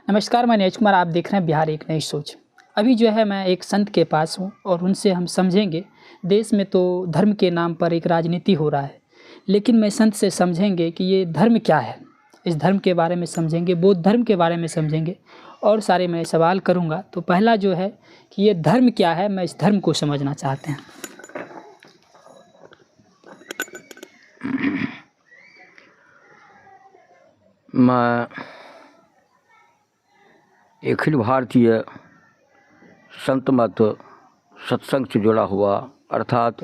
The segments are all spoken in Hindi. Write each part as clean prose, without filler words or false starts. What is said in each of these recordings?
नमस्कार, मैं नीरज कुमार। आप देख रहे हैं बिहार एक नई सोच। अभी जो है मैं एक संत के पास हूँ और उनसे हम समझेंगे। देश में तो धर्म के नाम पर एक राजनीति हो रहा है, लेकिन मैं संत से समझेंगे कि ये धर्म क्या है। इस धर्म के बारे में समझेंगे, बौद्ध धर्म के बारे में समझेंगे और सारे मैं सवाल करूँगा। तो पहला जो है कि ये धर्म क्या है, मैं इस धर्म को समझना चाहते हैं। मैं अखिल भारतीय संत मत सत्संग से जुड़ा हुआ अर्थात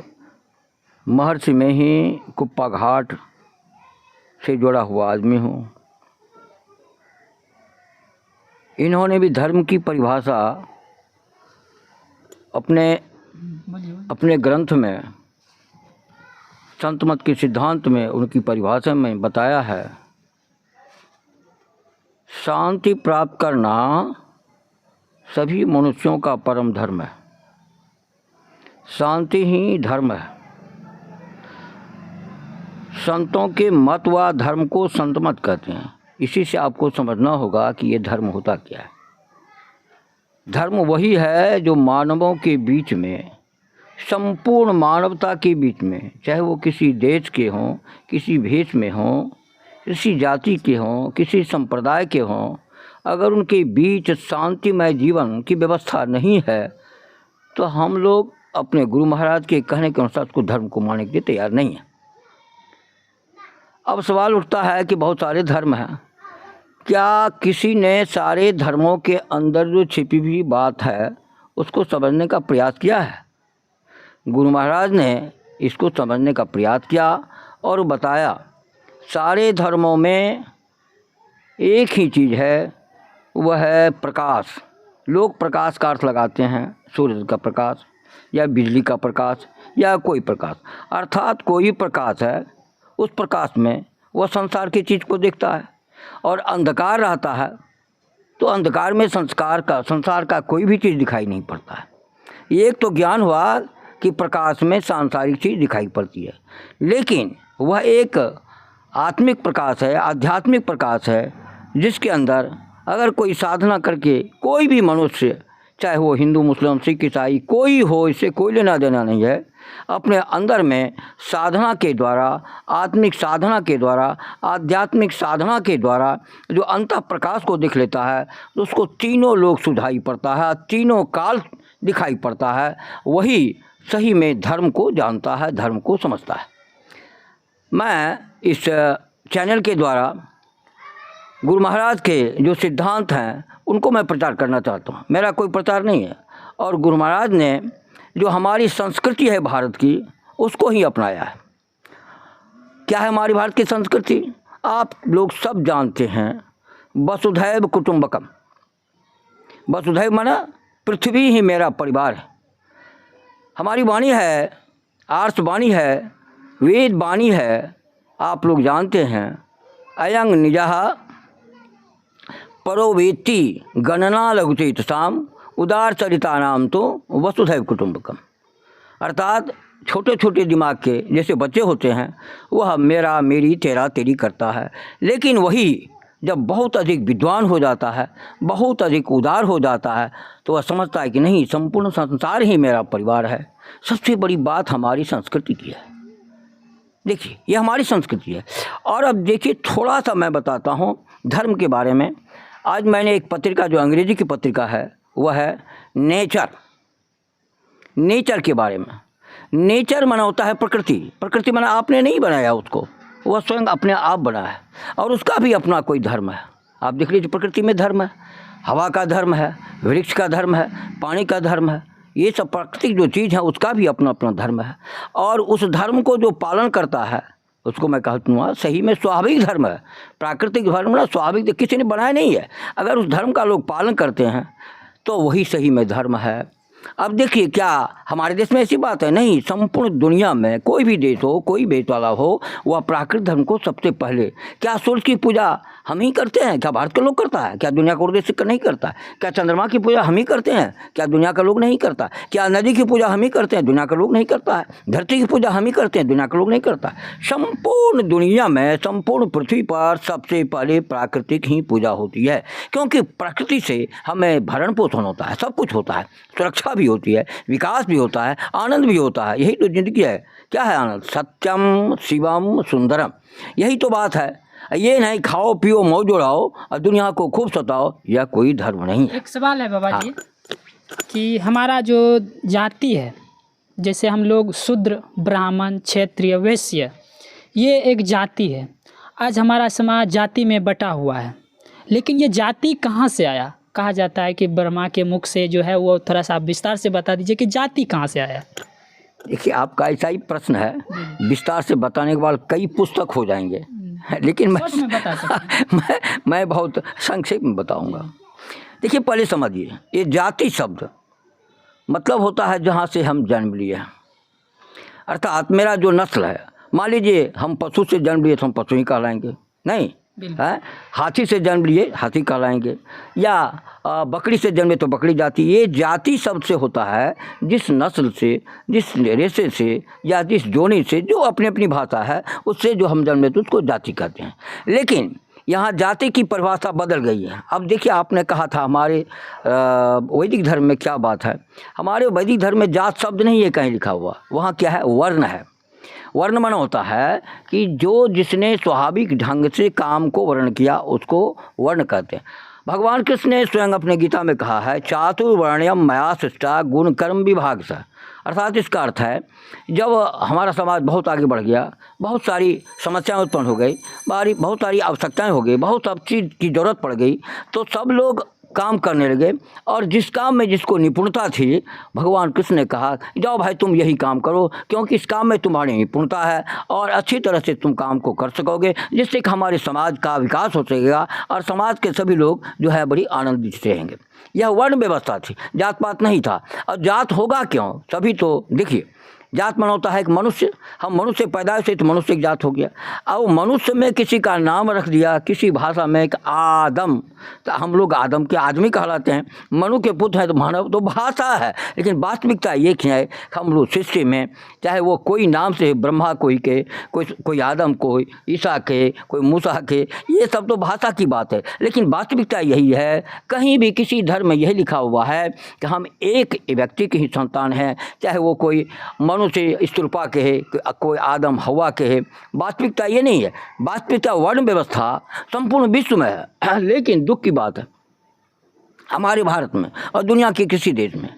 महर्षि में ही कुप्पा घाट से जुड़ा हुआ आदमी हूँ। इन्होंने भी धर्म की परिभाषा अपने ग्रंथ में, संत मत के सिद्धांत में उनकी परिभाषा में बताया है। शांति प्राप्त करना सभी मनुष्यों का परम धर्म है। शांति ही धर्म है। संतों के मत व धर्म को संत मत कहते हैं। इसी से आपको समझना होगा कि ये धर्म होता क्या है। धर्म वही है जो मानवों के बीच में, संपूर्ण मानवता के बीच में, चाहे वो किसी देश के हों, किसी भेष में हों, किसी जाति के हों, किसी संप्रदाय के हों, अगर उनके बीच शांतिमय जीवन की व्यवस्था नहीं है तो हम लोग अपने गुरु महाराज के कहने के अनुसार उसको धर्म को मानने के लिए तैयार नहीं है। अब सवाल उठता है कि बहुत सारे धर्म हैं, क्या किसी ने सारे धर्मों के अंदर जो छिपी हुई बात है उसको समझने का प्रयास किया है? गुरु महाराज ने इसको समझने का प्रयास किया और बताया सारे धर्मों में एक ही चीज़ है, वह है प्रकाश। लोग प्रकाश का अर्थ लगाते हैं सूर्य का प्रकाश या बिजली का प्रकाश या कोई प्रकाश, अर्थात कोई प्रकाश है, उस प्रकाश में वह संसार की चीज़ को देखता है। और अंधकार रहता है तो अंधकार में संसार का कोई भी चीज़ दिखाई नहीं पड़ता है। एक तो ज्ञान हुआ कि प्रकाश में सांसारिक चीज़ दिखाई पड़ती है, लेकिन वह एक आत्मिक प्रकाश है, आध्यात्मिक प्रकाश है, जिसके अंदर अगर कोई साधना करके कोई भी मनुष्य, चाहे वो हिंदू, मुस्लिम, सिख, ईसाई कोई हो, इससे कोई लेना देना नहीं है, अपने अंदर में साधना के द्वारा, आत्मिक साधना के द्वारा, आध्यात्मिक साधना के द्वारा जो अंतः प्रकाश को देख लेता है तो उसको तीनों लोग सुझाई पड़ता है, तीनों काल दिखाई पड़ता है। वही सही में धर्म को जानता है, धर्म को समझता है। मैं इस चैनल के द्वारा गुरु महाराज के जो सिद्धांत हैं उनको मैं प्रचार करना चाहता हूँ। मेरा कोई प्रचार नहीं है। और गुरु महाराज ने जो हमारी संस्कृति है भारत की, उसको ही अपनाया है। क्या है हमारी भारत की संस्कृति? आप लोग सब जानते हैं, वसुधैव कुटुंबकम। वसुधैव माना पृथ्वी ही मेरा परिवार है। हमारी वाणी है, आर्ष वाणी है, वेद वाणी है। आप लोग जानते हैं, अयंग निजः परोवेत्ति गणना लघुते तसाम उदार चरिता नाम तो वसुधैव कुटुंबकम। अर्थात छोटे छोटे दिमाग के जैसे बच्चे होते हैं, वह मेरा, मेरी, तेरा, तेरी करता है, लेकिन वही जब बहुत अधिक विद्वान हो जाता है, बहुत अधिक उदार हो जाता है, तो वह समझता है कि नहीं, संपूर्ण संसार ही मेरा परिवार है। सबसे बड़ी बात हमारी संस्कृति की है। देखिए, ये हमारी संस्कृति है। और अब देखिए, थोड़ा सा मैं बताता हूँ धर्म के बारे में। आज मैंने एक पत्रिका, जो अंग्रेजी की पत्रिका है, वह है नेचर के बारे में। नेचर माना होता है प्रकृति। प्रकृति माना आपने नहीं बनाया उसको, वह स्वयं अपने आप बना है और उसका भी अपना कोई धर्म है। आप देख लीजिए, प्रकृति में धर्म है, हवा का धर्म है, वृक्ष का धर्म है, पानी का धर्म है। ये सब प्राकृतिक जो चीज़ है उसका भी अपना अपना धर्म है। और उस धर्म को जो पालन करता है उसको मैं कहता हूँ सही में स्वाभाविक धर्म है। प्राकृतिक धर्म ना स्वाभाविक किसी ने बनाया नहीं है। अगर उस धर्म का लोग पालन करते हैं तो वही सही में धर्म है। अब देखिए, क्या हमारे देश में ऐसी बात है? नहीं, संपूर्ण दुनिया में कोई भी देश हो, कोई भेष वाला हो, वह प्राकृतिक धर्म को सबसे पहले, क्या सूर्य की पूजा हम ही करते हैं? क्या भारत के लोग करता है? क्या दुनिया का और देश नहीं करता है? क्या चंद्रमा की पूजा हम ही करते हैं? क्या दुनिया का लोग नहीं करता? क्या नदी की पूजा हम ही करते हैं? दुनिया का लोग नहीं करता है? धरती की पूजा हम ही करते हैं? दुनिया का लोग नहीं करता है? संपूर्ण दुनिया में, संपूर्ण पृथ्वी पर सबसे पहले प्राकृतिक ही पूजा होती है, क्योंकि प्रकृति से हमें भरण पोषण होता है, सब कुछ होता है, सुरक्षा भी होती है, विकास भी होता है, आनंद भी होता है। यही तो जिंदगी है। क्या है आनंद? सत्यम शिवम सुंदरम, यही तो बात है। ये नहीं खाओ पियो मौज उड़ाओ और दुनिया को खूब सताओ, यह कोई धर्म नहीं है। एक सवाल है बाबा जी कि हमारा जो जाति है, जैसे हम लोग शूद्र, ब्राह्मण, क्षत्रिय, वैश्य, ये एक जाति है। आज हमारा समाज जाति में बटा हुआ है, लेकिन ये जाति कहाँ से आया? कहा जाता है कि ब्रह्मा के मुख से जो है वो, थोड़ा सा आप विस्तार से बता दीजिए कि जाति कहाँ से आया। देखिए, आपका ऐसा ही प्रश्न है, विस्तार से बताने के बाद कई पुस्तक हो जाएंगे, लेकिन शॉर्ट में बता सकते हैं। मैं बहुत संक्षेप में बताऊंगा। देखिए, पहले समझिए, ये जाति शब्द मतलब होता है जहाँ से हम जन्म लिए, अर्थात मेरा जो नस्ल है। मान लीजिए हम पशु से जन्म लिए तो हम पशु ही कहलाएंगे, नहीं है? हाथी से जन्म लिए हाथी कहलाएंगे, या बकरी से जन्मे तो बकरी जाति। ये जाति शब्द से होता है जिस नस्ल से, जिस रेशे से या जिस जोनी से, जो अपनी अपनी भाषा है उससे जो हम जन्मे तो उसको जाति कहते हैं। लेकिन यहाँ जाति की परिभाषा बदल गई है। अब देखिए, आपने कहा था हमारे वैदिक धर्म में क्या बात है। हमारे वैदिक धर्म में जात शब्द नहीं है कहीं लिखा हुआ, वहाँ क्या है? वर्ण है। वर्ण माना होता है कि जो जिसने स्वाभाविक ढंग से काम को वर्ण किया उसको वर्ण कहते हैं। भगवान कृष्ण ने स्वयं अपने गीता में कहा है, चातुर्वर्ण्यम मया सृष्टा गुण कर्म विभाग सा। अर्थात इसका अर्थ है, जब हमारा समाज बहुत आगे बढ़ गया, बहुत सारी समस्याएं उत्पन्न हो गई, बहुत सारी आवश्यकताएं हो गई, बहुत सब चीज़ की ज़रूरत पड़ गई, तो सब लोग काम करने लगे। और जिस काम में जिसको निपुणता थी, भगवान कृष्ण ने कहा, जाओ भाई तुम यही काम करो, क्योंकि इस काम में तुम्हारी निपुणता है और अच्छी तरह से तुम काम को कर सकोगे, जिससे कि हमारे समाज का विकास हो सकेगा और समाज के सभी लोग जो है बड़ी आनंदित रहेंगे। यह वर्ण व्यवस्था थी, जात पात नहीं था। और जात होगा क्यों? सभी तो देखिए, जात माना होता है एक मनुष्य। हम मनुष्य पैदाइश से तो मनुष्य की जात हो गया। अब मनुष्य में किसी का नाम रख दिया, किसी भाषा में एक आदम, तो हम लोग आदम के आदमी कहलाते हैं। मनु के पुत्र हैं तो मानव, तो भाषा है। लेकिन वास्तविकता ये है, हम लोग सृष्टि में चाहे वो कोई नाम से, ब्रह्मा कोई के, कोई आदम, कोई ईसा के, कोई मूसा के, ये सब तो भाषा की बात है। लेकिन वास्तविकता यही है, कहीं भी किसी धर्म में यही लिखा हुआ है कि हम एक व्यक्ति के ही संतान हैं, चाहे वो कोई से स्तूपा के है, कोई आदम हवा के है। वास्तविकता ये नहीं है। वास्तविकता वर्ण व्यवस्था संपूर्ण विश्व में है। लेकिन दुख की बात है, हमारे भारत में और दुनिया के किसी देश में,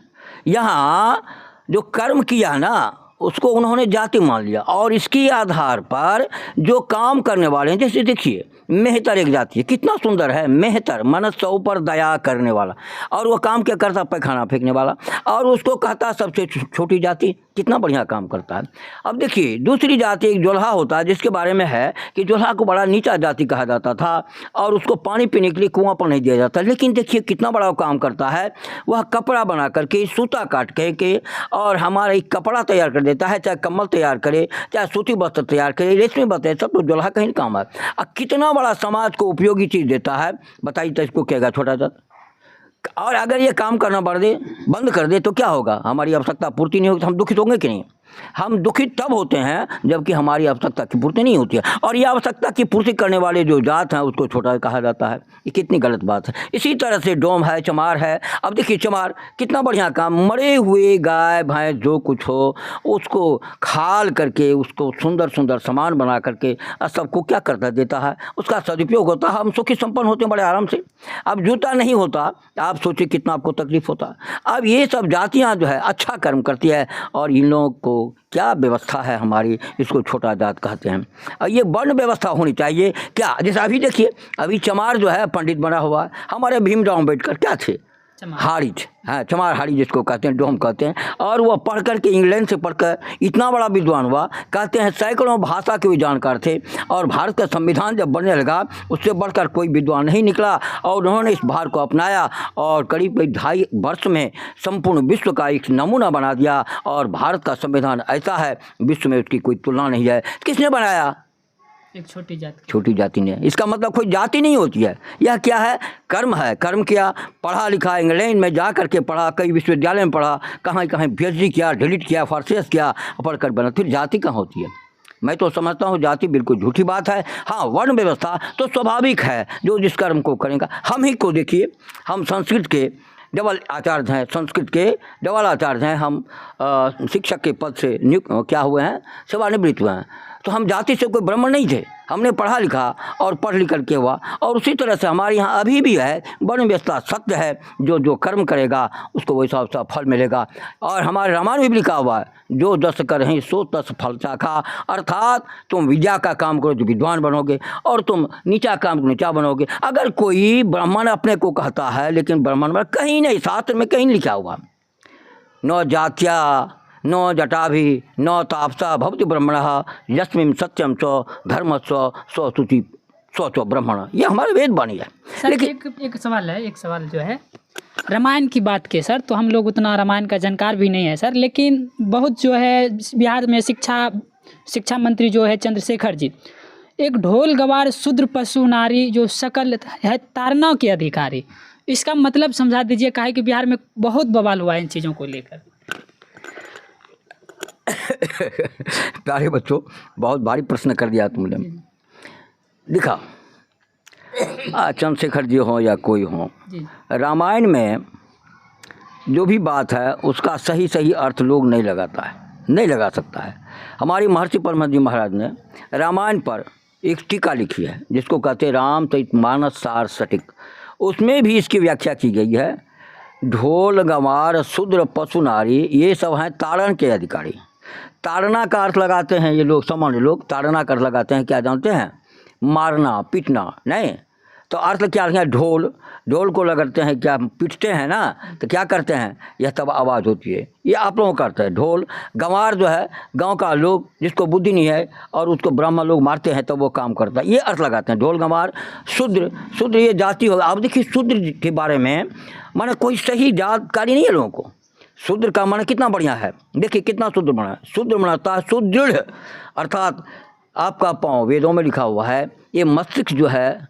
यहाँ जो कर्म किया ना उसको उन्होंने जाति मान लिया, और इसके आधार पर जो काम करने वाले हैं, जैसे देखिए मेहतर एक जाति है, कितना सुंदर है मेहतर, मनुष्यों पर दया करने वाला, और वो काम क्या करता? पैखाना फेंकने वाला, और उसको कहता सबसे छोटी जाति। कितना बढ़िया काम करता है। अब देखिए, दूसरी जाति एक जोल्हा होता है, जिसके बारे में है कि जोल्हा को बड़ा नीचा जाति कहा जाता था और उसको पानी पीने के लिए कुआं पर नहीं दिया जाता। लेकिन देखिए कितना बड़ा काम करता है, वह कपड़ा बना करके, सूता काट के और हमारा एक कपड़ा तैयार कर देता है, चाहे कम्बल तैयार करे, चाहे सूती वस्त्र तैयार करे, रेशमी वस्त्र, सब तो जोल्हा का ही काम है। अब कितना बड़ा समाज को उपयोगी चीज़ देता है, बताइए, तो इसको कहेगा छोटा जात। और अगर ये काम करना बंद कर दे तो क्या होगा? हमारी आवश्यकता पूर्ति नहीं होगी तो हम दुखित होंगे कि नहीं? हम दुखित तब होते हैं जबकि हमारी आवश्यकता की पूर्ति नहीं होती है, और ये आवश्यकता की पूर्ति करने वाले जो जात हैं उसको छोटा कहा जाता है। ये कितनी गलत बात है। इसी तरह से डोम है, चमार है। अब देखिए चमार कितना बढ़िया काम, मरे हुए गाय भैंस जो कुछ हो उसको खाल करके उसको सुंदर सुंदर सामान बना करके सबको क्या करता देता है, उसका सदुपयोग होता है। हम सुखी संपन्न होते हैं बड़े आराम से। अब जूता नहीं होता, आप सोचिए कितना आपको तकलीफ होता। अब ये सब जातियाँ जो है अच्छा कर्म करती है, और इन लोगों को क्या व्यवस्था है हमारी, इसको छोटा जात कहते हैं। और ये वर्ण व्यवस्था होनी चाहिए क्या? जैसे अभी देखिए, अभी चमार जो है पंडित बना हुआ है। हमारे भीमराव अम्बेडकर क्या थे? हारिज, हाँ, चमार हारिज जिसको कहते हैं, डोम कहते हैं। और वह पढ़ कर के, इंग्लैंड से पढ़कर इतना बड़ा विद्वान हुआ, कहते हैं सैकड़ों भाषा के भी जानकार थे। और भारत का संविधान जब बनने लगा उससे बढ़कर कोई विद्वान नहीं निकला, और उन्होंने इस भार को अपनाया और करीब 2.5 वर्ष में संपूर्ण विश्व का एक नमूना बना दिया। और भारत का संविधान ऐसा है, विश्व में उसकी कोई तुलना नहीं है। किसने बनाया? एक छोटी जाति छोटी जाति ने। इसका मतलब कोई जाति नहीं होती है, यह क्या है, कर्म है। कर्म किया, पढ़ा लिखा, इंग्लैंड में जा करके पढ़ा, कई विश्वविद्यालय में पढ़ा, कहाँ कहाँ PhD किया, डिलीट किया, फॉर्सेस किया, पढ़ कर बना, फिर जाति कहाँ होती है। मैं तो समझता हूँ जाति बिल्कुल झूठी बात है। हाँ, वर्ण व्यवस्था तो स्वाभाविक है, जो जिस कर्म को करेगा। हम ही को देखिए, हम संस्कृत के डबल आचार्य हैं, संस्कृत के डबल आचार्य हैं, हम शिक्षक के पद से नियुक्त क्या हुए हैं, सेवानिवृत्त हुए हैं। तो हम जाति से कोई ब्राह्मण नहीं थे, हमने पढ़ा लिखा और पढ़ लिख करके हुआ। और उसी तरह से हमारे यहाँ अभी भी है, वर्ण व्यवस्था सत्य है, जो जो कर्म करेगा उसको वैसा वैसा फल मिलेगा। और हमारे रामायण में भी लिखा हुआ है, जो 10 करहीं सो 10 फल चाखा, अर्थात तुम विद्या का काम करो तो विद्वान बनोगे, और तुम नीचा काम तो नीचा बनोगे। अगर कोई ब्राह्मण अपने को कहता है, लेकिन ब्राह्मण में कहीं नहीं, शास्त्र में कहीं लिखा हुआ, न जात्या न जटाभि न तापसा भवति ब्रह्मणः यस्मिन् सत्यम च धर्म स्वस्तुति स्वच ब्रह्मण। ये हमारे वेद वाणी है। सर लेकिन एक सवाल है, एक सवाल जो है रामायण की बात के सर, तो हम लोग उतना रामायण का जानकार भी नहीं है सर, लेकिन बहुत जो है बिहार में शिक्षा मंत्री जो है चंद्रशेखर जी, एक ढोल गवार शूद्र पशु नारी जो सकल है ताड़ना के अधिकारी, इसका मतलब समझा दीजिए। काहे कि बिहार में बहुत बवाल हुआ है इन चीज़ों को लेकर। प्यारे बच्चों, बहुत भारी प्रश्न कर दिया तुमने। दिखा, चंद्रशेखर जी हो या कोई हो, रामायण में जो भी बात है उसका सही सही अर्थ लोग नहीं लगाता है, नहीं लगा सकता है। हमारी महर्षि परमहंस जी महाराज ने रामायण पर एक टीका लिखी है, जिसको कहते हैं रामचरित मानस सार सटिक। उसमें भी इसकी व्याख्या की गई है, ढोल गंवार शूद्र पशु नारी ये सब हैं ताड़न के अधिकारी। ताड़ना का अर्थ लगाते हैं ये लोग, सामान्य लोग ताड़ना का अर्थ लगाते हैं, क्या जानते हैं, मारना पीटना। नहीं तो अर्थ क्या है, ढोल को लगाते हैं, क्या पीटते हैं ना, तो क्या करते हैं, यह तब आवाज़ होती है, ये आप लोगों करते हैं। ढोल गंवार जो है गांव का लोग जिसको बुद्धि नहीं है और उसको ब्राह्मण लोग मारते हैं तो वो काम करता है, ये अर्थ लगाते हैं ढोल गंवार। शूद्र ये जाति होगा। आप देखिए शूद्र के बारे में माने कोई सही जानकारी नहीं है लोगों को। शूद्र का माने कितना बढ़िया है, देखिए कितना शूद्र बना है। शूद्र बनाता है सुदृढ़, अर्थात आपका पाँव, वेदों में लिखा हुआ है, ये मस्तिष्क जो है,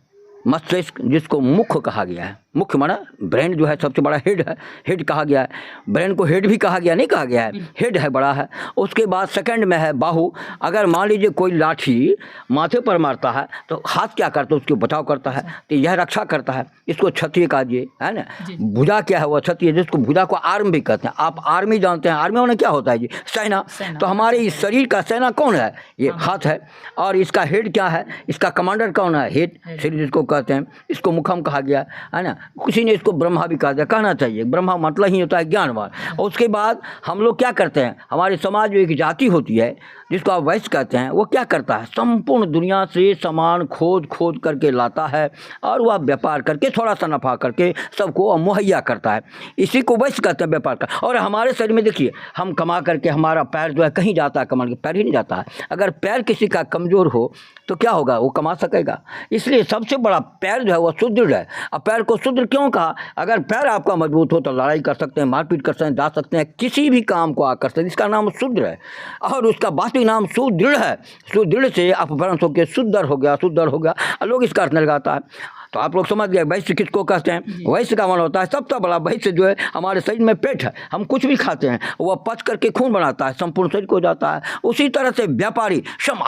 मस्तिष्क जिसको मुख्य कहा गया है, मुख्य माना ब्रेन जो है सबसे बड़ा हेड है, हेड कहा गया है। ब्रेन को हेड भी कहा गया, नहीं कहा गया है, हेड है, बड़ा है। उसके बाद सेकंड में है बाहु। अगर मान लीजिए कोई लाठी माथे पर मारता है तो हाथ क्या करता है, उसके बचाव करता है, तो यह रक्षा करता है। इसको क्षत्रिय कहिए, है ना। भुजा क्या है, वह क्षत्रिय, जिसको भुजा को आर्म भी कहते हैं। आप आर्मी जानते हैं, आर्मी में क्या होता है जी, सेना। तो हमारे इस शरीर का सेना कौन है, ये हाथ है। और इसका हेड क्या है, इसका कमांडर कौन है, हेड, शरीर जिसको कहते हैं। इसको मुखम कहा गया है ना। किसी ने इसको ब्रह्मा भी कहा दिया, कहना चाहिए। ब्रह्मा मतलब ही होता है ज्ञानवान। और उसके बाद हम लोग क्या करते हैं, हमारे समाज में एक जाति होती है जिसको आप वैश्य कहते हैं, वो क्या करता है, संपूर्ण दुनिया से सामान खोद करके लाता है और वह व्यापार करके थोड़ा सा नफा करके सबको मुहैया करता है। इसी को वैश्य कहते हैं, व्यापार का। और हमारे शरीर में देखिए, हम कमा करके हमारा पैर जो है कहीं जाता है, कमा के पैर ही नहीं जाता है। अगर पैर किसी का कमज़ोर हो तो क्या होगा, वो कमा सकेगा। इसलिए सबसे बड़ा पैर जो है वह सुदृढ़ है। अब पैर को सुदृढ़ क्यों कहा, अगर पैर आपका मजबूत हो तो लड़ाई कर सकते हैं, मारपीट कर सकते हैं, जा सकते हैं, किसी भी काम को कर सकते हैं। इसका नाम सुदृढ़ है और उसका वास्तविक नाम सुदृढ़ है। सुदृढ़ से अपभ्रंश होकर सुदृढ़ हो गया, लोग इसका अर्थ लगाता है। तो आप लोग समझ गए वैश्य किसको कहते हैं। वैश्य का मन होता है सबसे बड़ा वैश्य जो है हमारे शरीर में पेट है। हम कुछ भी खाते हैं वह पच करके खून बनाता है, संपूर्ण शरीर को जाता है। उसी तरह से व्यापारी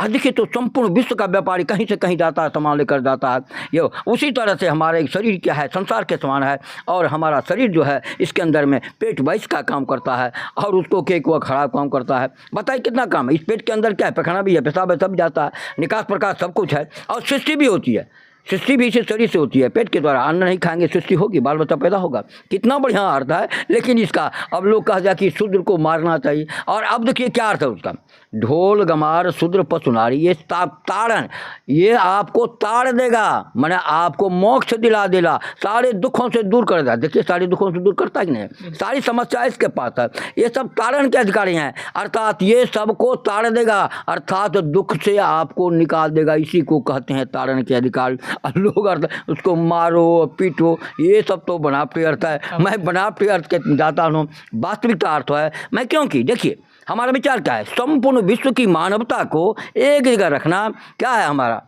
देखिए तो संपूर्ण विश्व का व्यापारी कहीं से कहीं जाता है, सामान लेकर जाता है। ये उसी तरह से हमारे शरीर क्या है, संसार के समान है। और हमारा शरीर जो है इसके अंदर में पेट वैश्य का काम करता है और उसको केक वह खराब काम करता है। बताइए कितना काम है। इस पेट के अंदर क्या है, पैखाना भी है, पेशाब है, सब जाता है, निकास प्रकाश सब कुछ है। और सृष्टि भी होती है, सृष्टि भी इसी शरीर से होती है। पेट के द्वारा अन्न नहीं खाएंगे सृष्टि होगी, बाल बच्चा पैदा होगा। कितना बढ़िया अर्थ है। लेकिन इसका अब लोग कहा जाए कि शूद्र को मारना चाहिए। और अब देखिए क्या अर्थ है उसका, ढोल गमार शूद्र पशु नारी, ये ताड़न, ये आपको ताड़ देगा, माने आपको मोक्ष दिला देगा, सारे दुखों से दूर कर देगा। देखिए सारे दुखों से दूर करता ही नहीं, सारी समस्या इसके पास है। ये सब ताड़न के अधिकारी हैं, अर्थात ये सबको ताड़ देगा, अर्थात दुख से आपको निकाल देगा। इसी को कहते हैं ताड़न के अधिकार। लोग अर्थ उसको मारो पीटो, ये सब तो बनावटी अर्थ है। मैं बनावटी अर्थ के जाता हूँ, वास्तविकता अर्थ है मैं, क्योंकि देखिए हमारा विचार क्या है? संपूर्ण विश्व की मानवता को एक जगह रखना क्या है हमारा?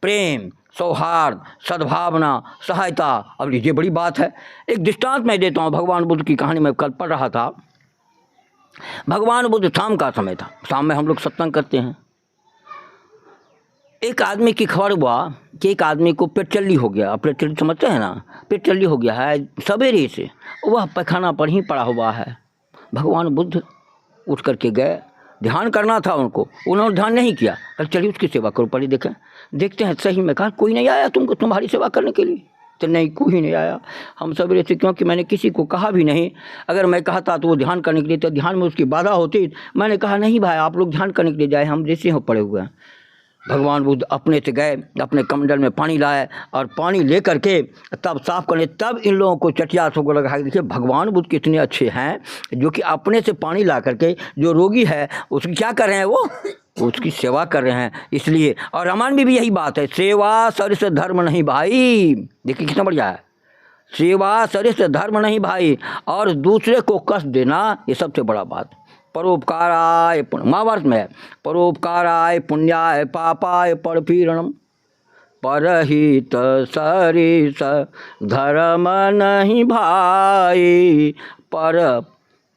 प्रेम, सौहार्द, सद्भावना, सहायता। अब ये बड़ी बात है। एक दृष्टांत मैं देता हूँ। भगवान बुद्ध की कहानी में कल पढ़ रहा था। भगवान बुद्ध, शाम का समय था, शाम में हम लोग सत्संग करते हैं। एक आदमी की खबर हुआ कि एक आदमी को पेट चल्ली हो गया। पेट चल्ली समझते हैं ना? पेट चल्ली हो गया है सवेरे से, वह पैखाना पर ही पड़ा हुआ है। भगवान बुद्ध उठ करके गए, ध्यान करना था उनको, उन्होंने ध्यान नहीं किया। कल चलिए उसकी सेवा करो, पहले देखें। देखते हैं सही में, कहा कोई नहीं आया तुमको तुम्हारी सेवा करने के लिए? तो नहीं, कोई नहीं आया। हम सवेरे से, क्योंकि मैंने किसी को कहा भी नहीं। अगर मैं कहता तो वो ध्यान करने के लिए, तो ध्यान में उसकी बाधा होती। मैंने कहा नहीं भाई, आप लोग ध्यान करने के लिए जाए, हम जैसे हो पड़े हुए हैं। भगवान बुद्ध अपने से गए, अपने कमंडल में पानी लाए और पानी ले करके तब साफ करने, तब इन लोगों को चटिया को लगा। देखिए भगवान बुद्ध कितने अच्छे हैं, जो कि अपने से पानी ला करके जो रोगी है उसकी क्या कर रहे हैं, वो उसकी सेवा कर रहे हैं। इसलिए, और रामायण में भी यही बात है, सेवा सरिस धर्म नहीं भाई। देखिए कितना बढ़िया है, सेवा सरिस धर्म नहीं भाई। और दूसरे को कष्ट देना ये सबसे बड़ा बात। परोपकाराय, महाभारत में है, परोपकाराय पुण्याय पापाय परपीड़नम, परहित सरिस धर्म नहीं भाई, पर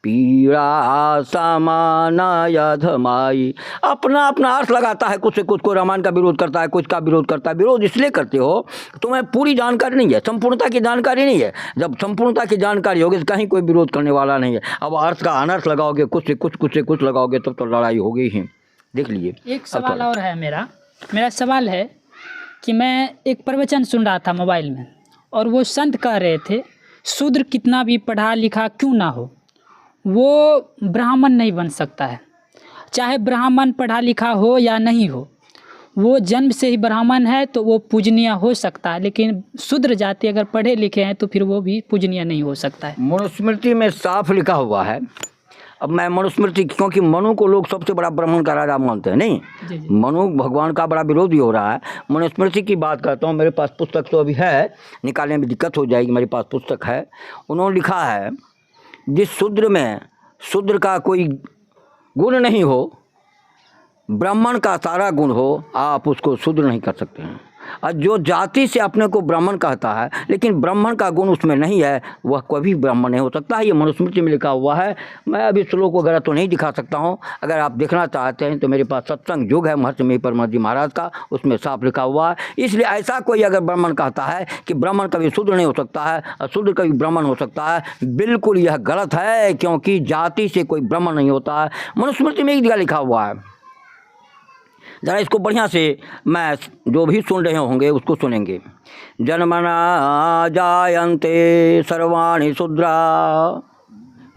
पीड़ा समान यधमाई। अपना अपना अर्थ लगाता है, कुछ से कुछ को रामायण का विरोध करता है, कुछ का विरोध करता है। विरोध इसलिए करते हो, तुम्हें पूरी जानकारी नहीं है, संपूर्णता की जानकारी नहीं है। जब संपूर्णता की जानकारी होगी तो कहीं कोई विरोध करने वाला नहीं है। अब अर्थ का अनर्थ लगाओगे, कुछ से कुछ लगाओगे, तब तो लड़ाई होगी ही। देख लीजिए। एक सवाल और है मेरा सवाल है कि मैं एक प्रवचन सुन रहा था मोबाइल में, और वो संत कह रहे थे शूद्र कितना भी पढ़ा लिखा क्यों ना हो, वो ब्राह्मण नहीं बन सकता है। चाहे ब्राह्मण पढ़ा लिखा हो या नहीं हो, वो जन्म से ही ब्राह्मण है तो वो पूजनीय हो सकता है। लेकिन शूद्र जाति अगर पढ़े लिखे हैं तो फिर वो भी पूजनीय नहीं हो सकता है। मनुस्मृति में साफ लिखा हुआ है। अब मैं मनुस्मृति, क्योंकि मनु को लोग सबसे बड़ा ब्राह्मण का राजा मानते हैं, नहीं, मनु भगवान का बड़ा विरोधी हो रहा है। मनुस्मृति की बात करता हूँ। मेरे पास पुस्तक तो अभी है, निकालने में दिक्कत हो जाएगी, मेरे पास पुस्तक है। उन्होंने लिखा है, जिस शूद्र में शूद्र का कोई गुण नहीं हो, ब्राह्मण का सारा गुण हो, आप उसको शूद्र नहीं कर सकते हैं। और जो जाति से अपने को ब्राह्मण कहता है लेकिन ब्राह्मण का गुण उसमें नहीं है, वह कभी ब्राह्मण नहीं हो सकता है। ये मनुस्मृति में लिखा हुआ है। मैं अभी श्लोक वगैरह तो नहीं दिखा सकता हूँ। अगर आप देखना चाहते हैं तो मेरे पास सत्संग युग है महर्षि में परमहंस जी महाराज का, उसमें साफ लिखा हुआ है। इसलिए ऐसा कोई अगर ब्राह्मण कहता है कि ब्राह्मण कभी शूद्र नहीं हो सकता है और शूद्र कभी ब्राह्मण हो सकता है, बिल्कुल यह गलत है, क्योंकि जाति से कोई ब्राह्मण नहीं होता है। मनुस्मृति में एक जगह लिखा हुआ है। ज़रा इसको बढ़िया से, मैं जो भी सुन रहे होंगे उसको सुनेंगे। जन्मना जायन्ते सर्वाणि शूद्रा,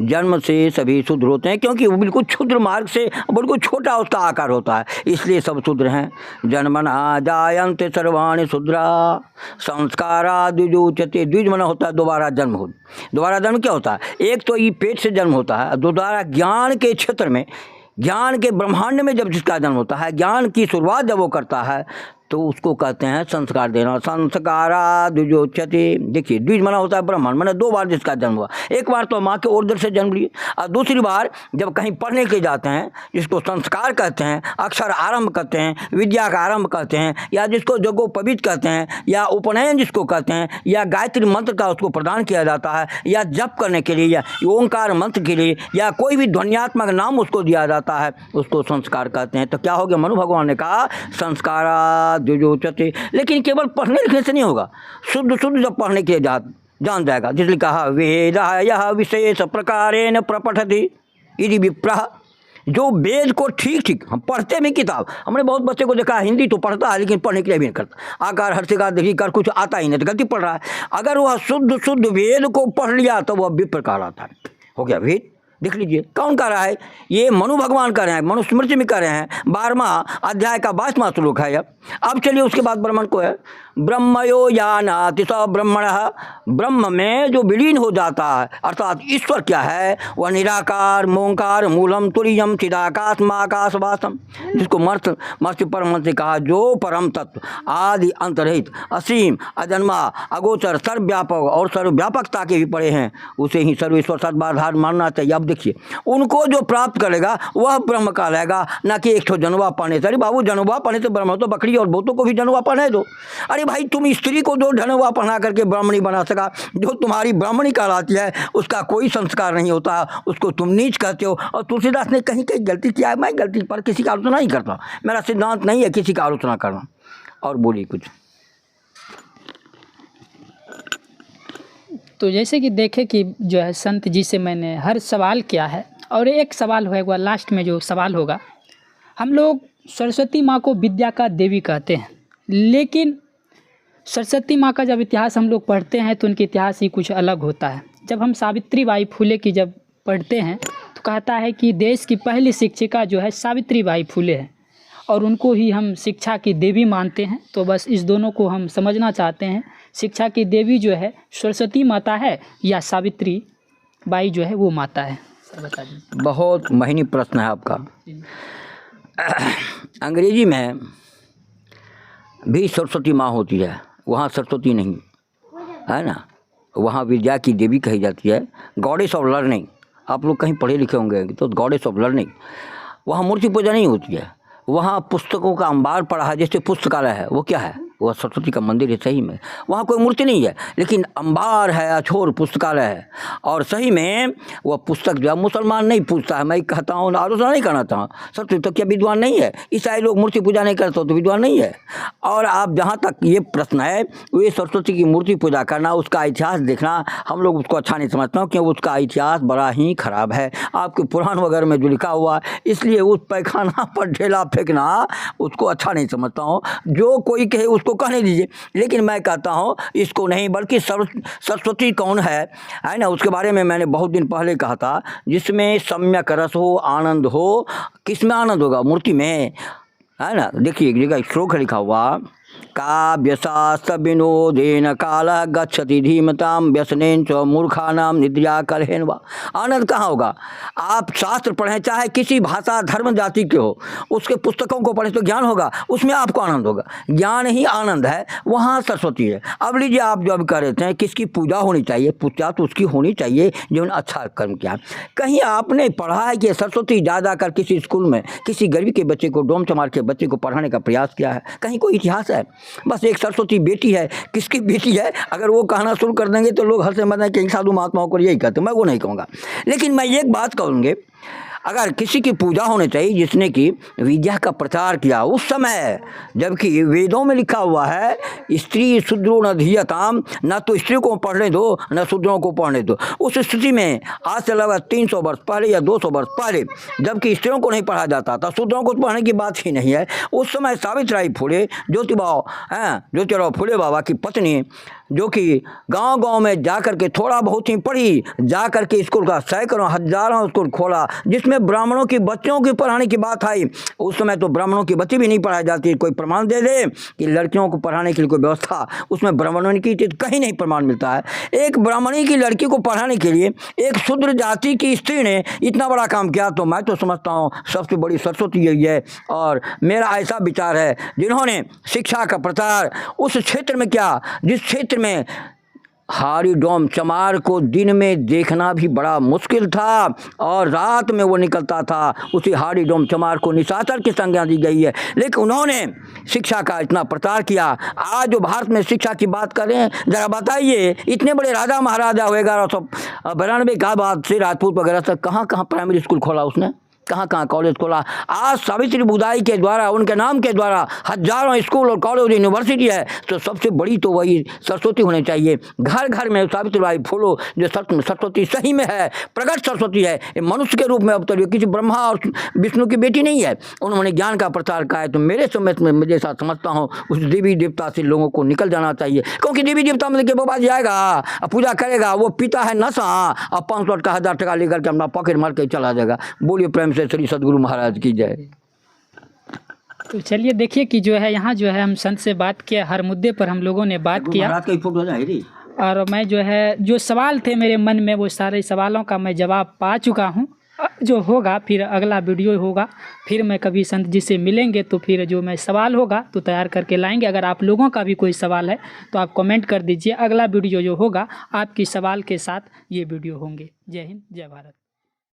जन्म से सभी शूद्र होते हैं, क्योंकि वो बिल्कुल क्षुद्र मार्ग से बिल्कुल छोटा उसका आकार होता है, इसलिए सब शूद्र हैं। जन्मना जायन्ते सर्वाणि शूद्रा संस्कारा द्विजोच्यते। द्विज मना होता है दोबारा जन्म हो। दोबारा जन्म क्या होता है? एक तो ये पेट से जन्म होता है, दोबारा ज्ञान के क्षेत्र में, ज्ञान के ब्रह्मांड में जब जिसका जन्म होता है, ज्ञान की शुरुआत जब वो करता है, तो उसको कहते हैं संस्कार देना। संस्कारा द्विजोच्यते। देखिए, द्विज मना होता है ब्राह्मण, मैंने दो बार जिसका जन्म हुआ। एक बार तो माँ के उदर से जन्म लिए, और दूसरी बार जब कहीं पढ़ने के जाते हैं, जिसको संस्कार कहते हैं, अक्षर आरंभ कहते हैं, विद्या का आरंभ कहते हैं, या जिसको जगोपवीत कहते हैं, या उपनयन जिसको कहते हैं, या गायत्री मंत्र का उसको प्रदान किया जाता है, या जप करने के लिए, या ओंकार मंत्र के लिए, या कोई भी ध्वन्यात्मक नाम उसको दिया जाता है, उसको संस्कार कहते हैं। तो क्या हो गया? मनु भगवान ने कहा संस्कारा द्विजोच्यते। लेकिन केवल पढ़ने लिखने से नहीं होगा, शुद्ध जब पढ़ने के जान जाएगा, जिसलिए कहा वेद यह विशेष प्रकारेण प्रपठति यदि विप्रः। जो वेद को ठीक हम पढ़ते में किताब, हमने बहुत बच्चे को देखा हिंदी तो पढ़ता है लेकिन पढ़ने के लिए भी नहीं करता, आकार हर शिकार देखिए कर कुछ आता ही नहीं तो गलती पढ़ रहा है। अगर वह शुद्ध वेद को पढ़ लिया तो वह विप्रकार आता है, हो गया वेद। देख लीजिए कौन कर रहा है? ये मनु भगवान कर रहे हैं, मनुस्मृति में कर रहे हैं। 12वां अध्याय का 22वां श्लोक है। अब चलिए उसके बाद ब्राह्मण को है, ब्रह्मयो यानाति स ब्रह्मणः, ब्रह्म में जो विलीन हो जाता है, अर्थात ईश्वर क्या है, वह निराकार मोंकार मूलम तुरीयम चिदाकाशमाकाशवासम, जिसको मर्त्य परम से कहा, जो परम तत्व आदि अंतरहित असीम अजन्मा अगोचर सर्वव्यापक और सर्वव्यापकता के भी पड़े हैं, उसे ही सर्वेश्वर सद्भाधार मानना चाहिए। अब देखिए, उनको जो प्राप्त करेगा वह ब्रह्म कहलाएगा, ना कि एक ठो जनवा पाने से। अरे बाबू, जनवा पाने से ब्रह्म, तो बकरी और बोतों को भी जनवा पहने दो। अरे भाई, तुम स्त्री को जो जनवा पहना करके ब्राह्मणी बना सका, जो तुम्हारी ब्राह्मणी कहलाती है उसका कोई संस्कार नहीं होता, उसको तुम नीच कहते हो। और तुलसीदास ने कहीं कहीं गलती किया है, मैं गलती पर किसी का आलोचना नहीं करता, मेरा सिद्धांत नहीं है किसी का आलोचना करना। और बोलिए कुछ। तो जैसे कि देखे कि जो है संत जी से मैंने हर सवाल किया है, और एक सवाल होगा लास्ट में, जो सवाल होगा, हम लोग सरस्वती माँ को विद्या का देवी कहते हैं, लेकिन सरस्वती माँ का जब इतिहास हम लोग पढ़ते हैं तो उनके इतिहास ही कुछ अलग होता है। जब हम सावित्री बाई फुले की जब पढ़ते हैं तो कहता है कि देश की पहली शिक्षिका जो है सावित्री बाई फुले है, और उनको ही हम शिक्षा की देवी मानते हैं। तो बस इस दोनों को हम समझना चाहते हैं, शिक्षा की देवी जो है सरस्वती माता है या सावित्री बाई जो है वो माता है। सर बता दीजिए। बहुत महीनी प्रश्न है आपका। अंग्रेजी में भी सरस्वती माँ होती है, वहाँ सरस्वती नहीं है ना, वहाँ विद्या की देवी कही जाती है, गॉडेस ऑफ लर्निंग। आप लोग कहीं पढ़े लिखे होंगे तो गॉडेस ऑफ लर्निंग। वहाँ मूर्ति पूजा नहीं होती है, वहाँ पुस्तकों का अंबार पड़ा है, जैसे पुस्तकालय है, वो क्या है, वह सरस्वती का मंदिर है। सही में वहाँ कोई मूर्ति नहीं है, लेकिन अंबार है, अछोर पुस्तकालय है। और सही में वह पुस्तक जो है मुसलमान नहीं पूछता है, मैं कहता हूँ, आलोचना नहीं करना था, सरस्वती तो क्या विद्वान नहीं है? ईसाई लोग मूर्ति पूजा नहीं करते तो विद्वान नहीं है? और आप जहाँ तक ये प्रश्न है, ये सरस्वती की मूर्ति पूजा करना, उसका इतिहास देखना, हम लोग उसको अच्छा नहीं समझता हूँ, क्योंकि उसका इतिहास बड़ा ही खराब है। आपके पुराण वगैरह में जो लिखा हुआ, इसलिए उस पैखाना पर ढेला फेंकना उसको अच्छा नहीं समझता हूँ। जो कोई कहे उसको कहने दीजिए, लेकिन मैं कहता हूँ इसको नहीं, बल्कि सरस्वती कौन है ना, उसके बारे में मैंने बहुत दिन पहले कहा था। जिसमें सम्यक रस हो, आनंद हो। किस में आनंद होगा? मूर्ति में, है ना। देखिए एक जगह श्लोक लिखा हुआ, काव्यशास्त्र विनोदेन काल गच्छति धीमताम व्यसनेन च मूर्खानाम निद्रा कलहेन वा। आनंद कहाँ होगा? आप शास्त्र पढ़ें, चाहे किसी भाषा धर्म जाति के हो, उसके पुस्तकों को पढ़ें तो ज्ञान होगा, उसमें आपको आनंद होगा। ज्ञान ही आनंद है, वहाँ सरस्वती है। अब लीजिए, आप जो अभी कह रहे थे किसकी पूजा होनी चाहिए, पूजा तो उसकी होनी चाहिए जो अच्छा कर्म किया। कहीं आपने पढ़ा है कि सरस्वती ज़्यादा कर किसी स्कूल में किसी गरीब के बच्चे को, डोम चमार के बच्चे को पढ़ाने का प्रयास किया है? कहीं कोई इतिहास है? बस एक सरस्वती बेटी है। किसकी बेटी है? अगर वो कहना शुरू कर देंगे तो लोग हंसे मत कि साधु महात्माओं को यही कहते, मैं वो नहीं कहूँगा। लेकिन मैं एक बात कहूँगी, अगर किसी की पूजा होनी चाहिए जिसने कि विद्या का प्रचार किया उस समय, जबकि वेदों में लिखा हुआ है स्त्री शूद्रो न धीयताम, न तो स्त्री को पढ़ने दो न शूद्रों को पढ़ने दो। उस स्थिति में आज से लगभग 300 वर्ष पहले या 200 वर्ष पहले, जबकि स्त्रियों को नहीं पढ़ा जाता था, शूद्रों को पढ़ने की बात ही नहीं है, उस समय सावित्रीबाई फुले, ज्योतिराव फुले बाबा की पत्नी, जो कि गांव-गांव में जाकर के थोड़ा बहुत ही पढ़ी, जाकर के स्कूल का सैकड़ों हजारों स्कूल खोला, जिसमें ब्राह्मणों की बच्चों की पढ़ाने की बात आई। उस समय तो ब्राह्मणों की बच्ची भी नहीं पढ़ाई जाती। कोई प्रमाण दे दे कि लड़कियों को पढ़ाने के लिए कोई व्यवस्था उसमें ब्राह्मणों की थी, कहीं नहीं प्रमाण मिलता है। एक ब्राह्मणी की लड़की को पढ़ाने के लिए एक शूद्र जाति की स्त्री ने इतना बड़ा काम किया, तो मैं तो समझता हूँ सबसे बड़ी सरस्वती यही है। और मेरा ऐसा विचार है, जिन्होंने शिक्षा का प्रचार उस क्षेत्र में किया, जिस क्षेत्र में हारी डोम चमार को दिन में देखना भी बड़ा मुश्किल था और रात में वो निकलता था, उसी हारी डोम चमार को निशाचर की संज्ञा दी गई है। लेकिन उन्होंने शिक्षा का इतना प्रचार किया। आज जो भारत में शिक्षा की बात कर रहे हैं, जरा बताइए, इतने बड़े राजा महाराजा हुए 1192 का बाद से राजपूत वगैरह से कहाँ कहाँ प्राइमरी स्कूल खोला उसने, कहाँ कहाँ कॉलेज खोला। आज सावित्री बुदाई के द्वारा, उनके नाम के द्वारा हजारों स्कूल और कॉलेज यूनिवर्सिटी है, तो सबसे बड़ी तो वही सरस्वती होनी चाहिए। घर घर में सावित्रीबाई फूलो जो सरस्वती सही में है, प्रकट सरस्वती है, ये मनुष्य के रूप में अवतरी, किसी ब्रह्मा और विष्णु की बेटी नहीं है। उन्होंने ज्ञान का प्रचार किया है, तो मेरे समय में मुझे साथ समझता हूँ उस देवी देवता से लोगों को निकल जाना चाहिए। क्योंकि देवी देवता मतलब के बाबा जाएगा, पूजा करेगा, वो पिता है नशा, और 500 का 1000 टका लेकर के अपना पॉकेट मार के चला जाएगा। बोलिए प्रेम से श्री सदगुरु महाराज की जय। तो चलिए देखिए कि जो है यहाँ जो है हम संत से बात किया, हर मुद्दे पर हम लोगों ने बात किया। महाराज का फोटो है रे। और मैं जो है जो सवाल थे मेरे मन में वो सारे सवालों का मैं जवाब पा चुका हूँ। जो होगा फिर अगला वीडियो होगा, फिर मैं कभी संत जी से मिलेंगे तो फिर जो मैं सवाल होगा तो तैयार करके लाएंगे। अगर आप लोगों का भी कोई सवाल है तो आप कमेंट कर दीजिए, अगला वीडियो जो होगा आपकी सवाल के साथ ये वीडियो होंगे। जय हिंद, जय भारत।